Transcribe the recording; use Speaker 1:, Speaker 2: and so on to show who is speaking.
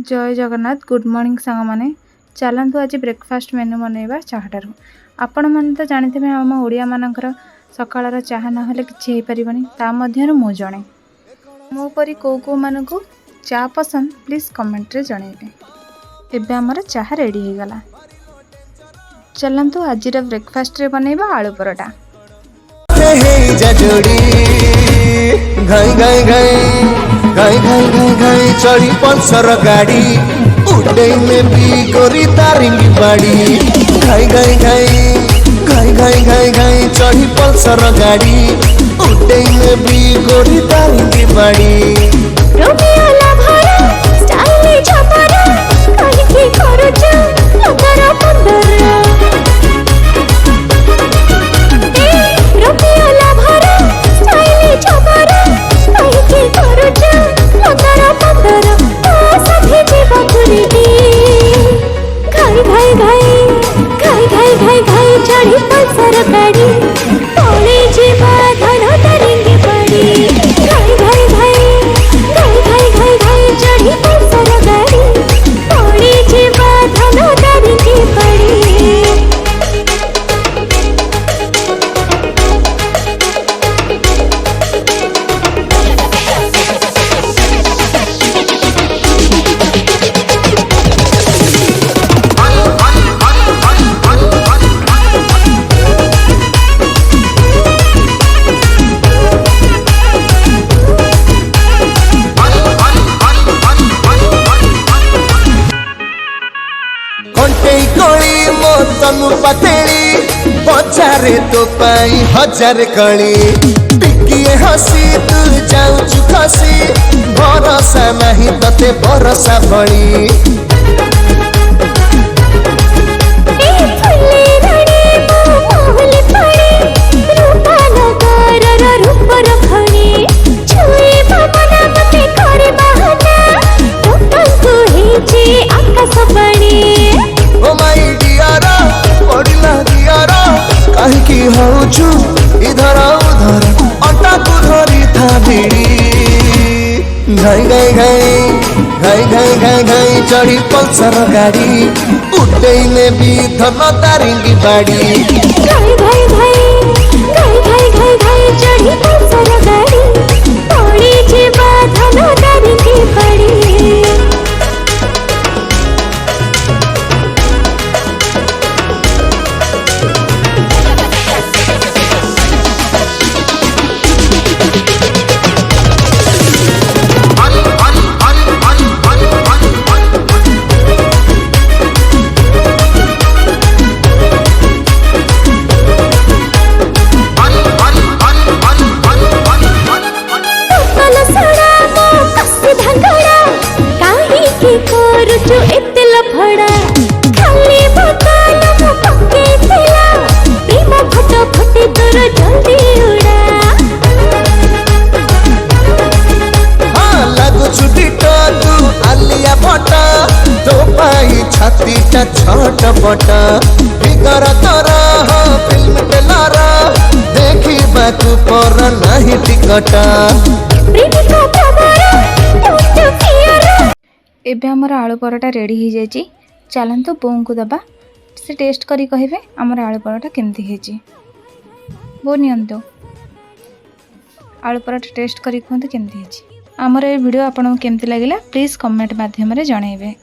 Speaker 1: जय Jagannath good morning सांग माने चलतु आज ब्रेकफास्ट मेन्यू बनइबा चाहटारू आपण मैंने तो जानते हैं आम ओडिया मानकर सकाळर चाह ना किसी हो पारबनी ता मध्यरु मु जणे मो परी को मानकु चा पसंद प्लीज कमेंट रे जणेबे। एबे हमर चाह रेडी हो गला। चलतु आज ब्रेकफास्ट रे बनइबा आलू परोटा।
Speaker 2: चढ़ी पल्सर गाड़ी उड़े में भी गोरी तारिंगी बाड़ी घाई घाई घाई घाई घाई घाई घाई चढ़ी पल्सर गाड़ी उड़े में भी गोरी तारिंगी बाड़ी तनु पतेली बजारे तो पाई हजार कली टिकिए हसी तू जाऊँ खसी भरोसा नहीं तते भरोसा भली इधर उधर अंटा को धरी था भिड़ी घाई घाई घाई घाई घाई घाई घाई चढ़ी पल्सर गाड़ी उड़े में भी धन तारिंगी बाड़ी
Speaker 3: घाई घाई घाई घाई घाई घाई घाई चढ़ी पल्सर गाड़ी पड़ी जीवा धन तारिंगी बाड़ी।
Speaker 2: छातीटा छोट पटा फिगर तोरा हो फिल्म टेलर देखी बाकू पर नहीं टिकटा।
Speaker 1: एबे हमर आलू परोटा रेडी हो जाइए। चलतु बों को दबा से टेस्ट करी कहिबे हमर आलू परोटा केमती हेजी। बो नियंतो आलू परोटा टेस्ट करी कहते केमती हेजी। हमर ए वीडियो आपन केमती लागिला प्लीज कमेंट माध्यम रे जणाइबे।